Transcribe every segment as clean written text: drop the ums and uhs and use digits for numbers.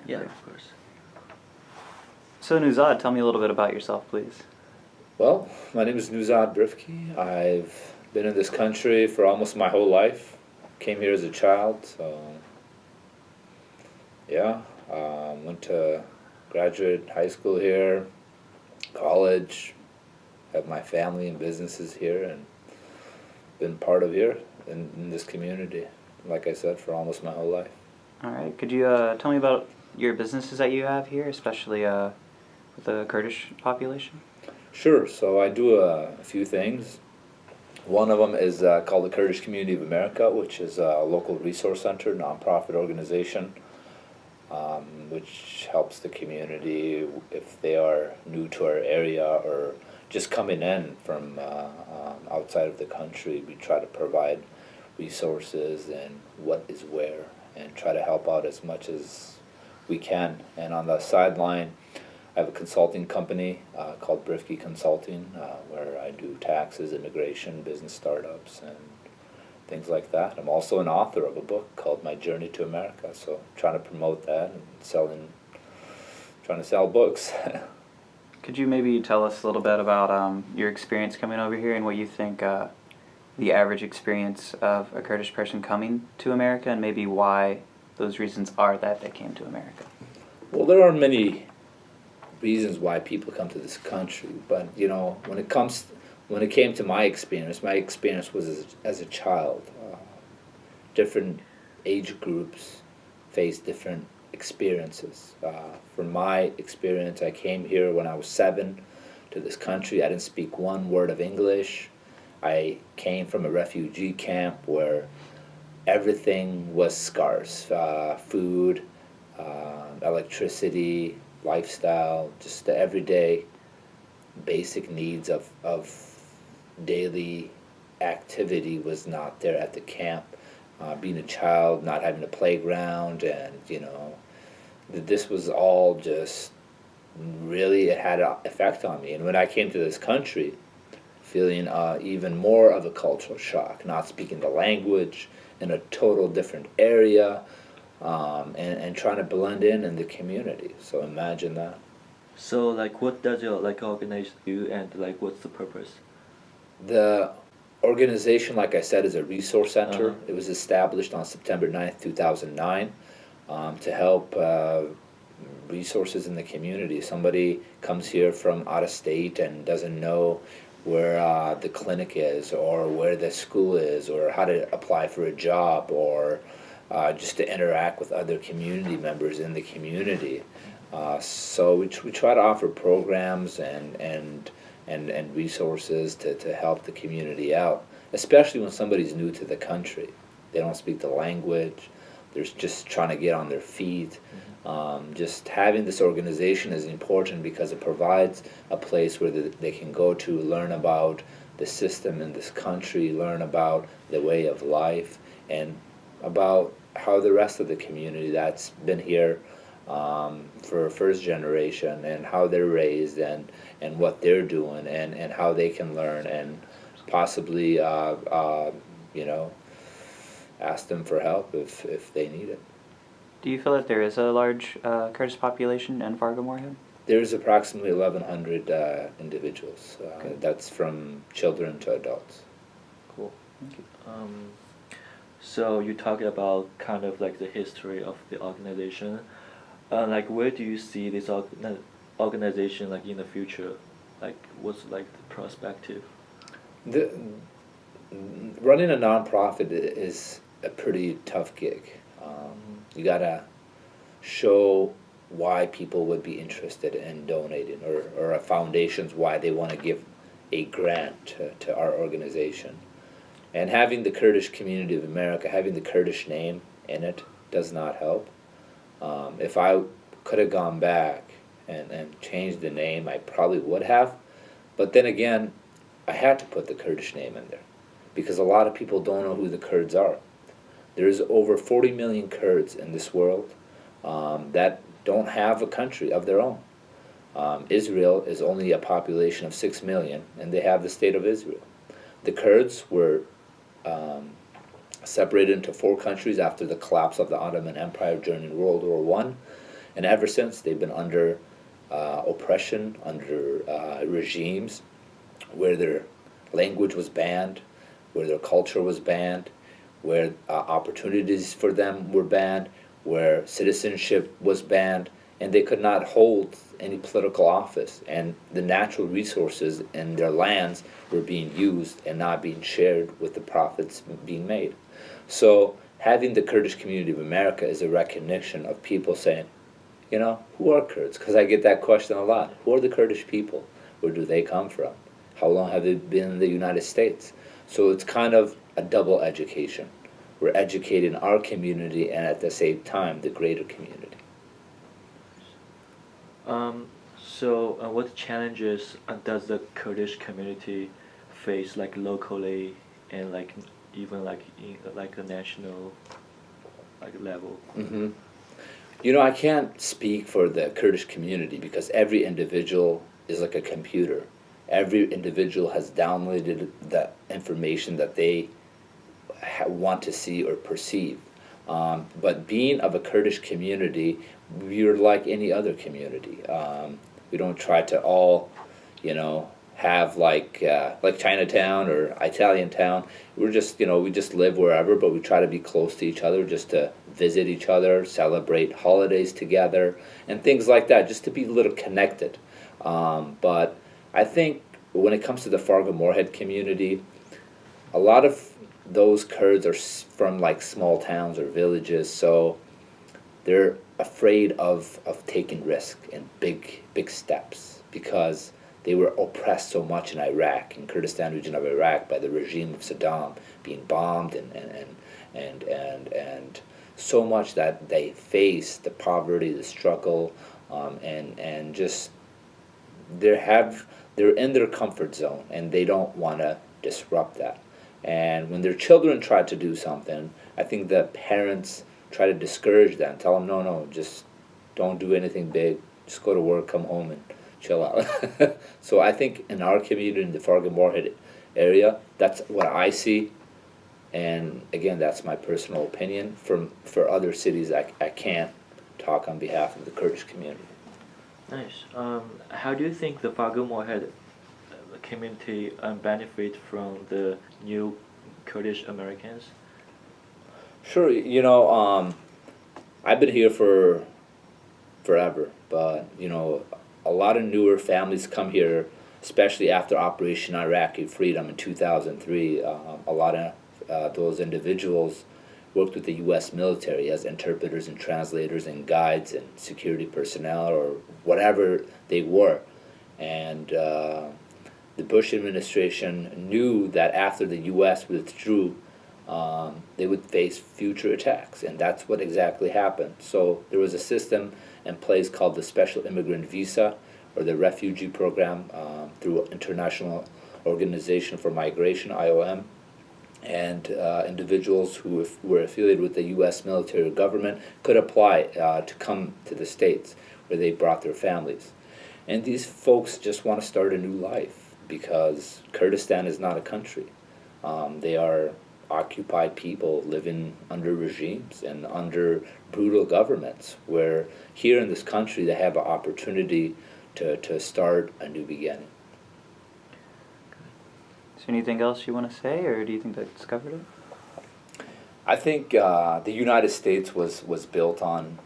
Yeah, of course. So Nuzad, tell me a little bit about yourself, please. Well, my name is Nuzad Brifki. I've been in this country for almost my whole life. Came here as a child, so yeah. Went to graduate high school here, college, have my family and businesses here, and been part of here in this community, like I said, for almost my whole life. All right, could you tell me about your businesses that you have here, especially with the Kurdish population? Sure, so I do a few things. One of them is called the Kurdish Community of America, which is a local resource center, nonprofit organization, which helps the community if they are new to our area or just coming in from outside of the country. We try to provide resources and what is where and try to help out as much as we can. And on the sideline, I have a consulting company called Brifki Consulting, where I do taxes, immigration, business startups, and things like that. I'm also an author of a book called My Journey to America, so trying to promote that and trying to sell books. Could you maybe tell us a little bit about your experience coming over here and what you think the average experience of a Kurdish person coming to America, and maybe why those reasons are that they came to America? Well, there are many reasons why people come to this country, but you know, when it came to my experience was as a child. Different age groups face different experiences. From my experience, I came here when I was 7 to this country. I didn't speak one word of English. I came from a refugee camp where everything was scarce. Food, electricity, lifestyle, just the everyday basic needs of daily activity was not there at the camp. Being a child, not having a playground, and you know, this was all just really, it had an effect on me. And when I came to this country, feeling even more of a cultural shock, not speaking the language, in a total different area, and trying to blend in the community. So imagine that. So, like, what does your organization do, and like, what's the purpose? The organization, like I said, is a resource center. It was established on September 9th, 2009, to help resources in the community. Somebody comes here from out of state and doesn't know where the clinic is, or where the school is, or how to apply for a job, or just to interact with other community members in the community. So we try to offer programs and resources to help the community out, especially when somebody's new to the country. They don't speak the language. They're just trying to get on their feet. Just having this organization is important because it provides a place where they can go to learn about the system in this country, learn about the way of life, and about how the rest of the community that's been here for first generation, and how they're raised, and what they're doing, and how they can learn, and possibly you know, ask them for help if they need it. Do you feel that there is a large Kurdish population in Fargo Moorhead? There's approximately 1,100 individuals. Okay. That's from children to adults. Cool. Thank you. So you talked about kind of like the history of the organization. Like, where do you see this organization like in the future? Like, what's like the perspective? Running a nonprofit is a pretty tough gig. You gotta show why people would be interested in donating, or a foundation's why they want to give a grant to our organization. And having the Kurdish Community of America, having the Kurdish name in it, does not help. If I could have gone back and changed the name, I probably would have. But then again, I had to put the Kurdish name in there because a lot of people don't know who the Kurds are. There's over 40 million Kurds in this world that don't have a country of their own. Israel is only a population of 6 million, and they have the state of Israel. The Kurds were separated into 4 countries after the collapse of the Ottoman Empire during World War I, And ever since, they've been under oppression, under regimes where their language was banned, where their culture was banned, where opportunities for them were banned, where citizenship was banned, and they could not hold any political office. And the natural resources in their lands were being used and not being shared with the profits being made. So having the Kurdish community of America is a recognition of people saying, you know, who are Kurds? Because I get that question a lot. Who are the Kurdish people? Where do they come from? How long have they been in the United States? So it's kind of a double education. We're educating our community and at the same time the greater community. What challenges does the Kurdish community face, like locally and like even like in like a national like level? Mm-hmm. You know, I can't speak for the Kurdish community because every individual is like a computer. Every individual has downloaded the information that they want to see or perceive. But being of a Kurdish community, we're like any other community. We don't try to all, you know, have like Chinatown or Italian town. We're just, you know, we just live wherever, but we try to be close to each other just to visit each other, celebrate holidays together, and things like that, just to be a little connected. But I think when it comes to the Fargo-Moorhead community, a lot of those Kurds are from like small towns or villages, so they're afraid of taking risk and big steps because they were oppressed so much in Iraq, in Kurdistan region of Iraq, by the regime of Saddam, being bombed and so much that they face the poverty, the struggle, and just they're in their comfort zone and they don't want to disrupt that. And when their children try to do something, I think the parents try to discourage them, tell them, no, just don't do anything big, just go to work, come home, and chill out. So I think in our community, in the Fargo-Moorhead area, that's what I see. And again, that's my personal opinion. For other cities, I can't talk on behalf of the Kurdish community. Nice. How do you think the Fargo-Moorhead community benefit from the new Kurdish Americans? Sure, you know, I've been here for forever, but you know, a lot of newer families come here, especially after Operation Iraqi Freedom in 2003. A lot of those individuals worked with the U.S. military as interpreters and translators and guides and security personnel or whatever they were. And the Bush administration knew that after the U.S. withdrew, they would face future attacks, and that's what exactly happened. So there was a system in place called the Special Immigrant Visa, or the Refugee Program, through International Organization for Migration, IOM, and individuals who were affiliated with the U.S. military or government could apply to come to the States, where they brought their families. And these folks just want to start a new life, because Kurdistan is not a country. They are occupied people living under regimes and under brutal governments, where here in this country they have an opportunity to start a new beginning. Is there anything else you want to say, or do you think that's covered it? I think the United States was built on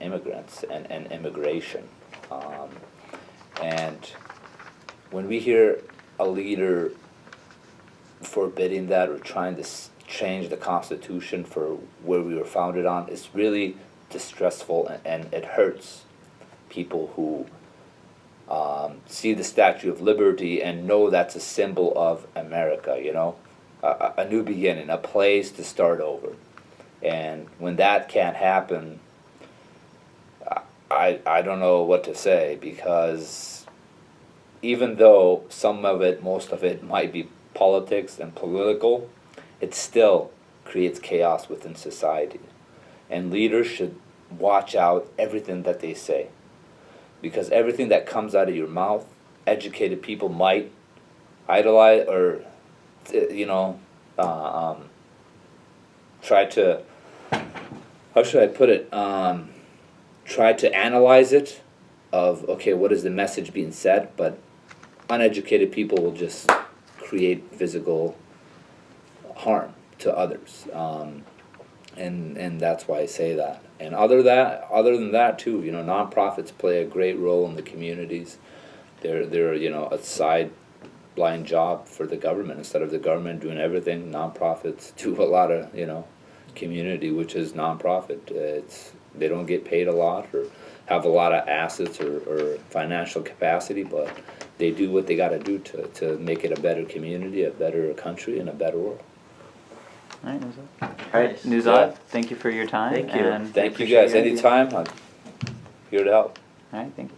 immigrants and immigration. And when we hear a leader forbidding that or trying to change the Constitution for where we were founded on, it's really distressful, and it hurts people who see the Statue of Liberty and know that's a symbol of America, you know, a new beginning, a place to start over. And when that can't happen, I don't know what to say, because even though some of it, most of it might be politics and political, it still creates chaos within society. And leaders should watch out everything that they say, because everything that comes out of your mouth, educated people might idolize or, you know, try to, how should I put it, try to analyze it of, okay, what is the message being said, but uneducated people will just create physical harm to others. And that's why I say that. And other than that too, you know, nonprofits play a great role in the communities. They're you know, a sideline job for the government. Instead of the government doing everything, nonprofits do a lot of, you know, community, which is nonprofit. They don't get paid a lot or have a lot of assets or financial capacity, but they do what they got to do to make it a better community, a better country, and a better world. All right, Nuzad. All right, Nice. Nuzad, Yeah. Thank you for your time. Thank you. and we Thank you appreciate guys. having Anytime, I'm here to help. All right, thank you.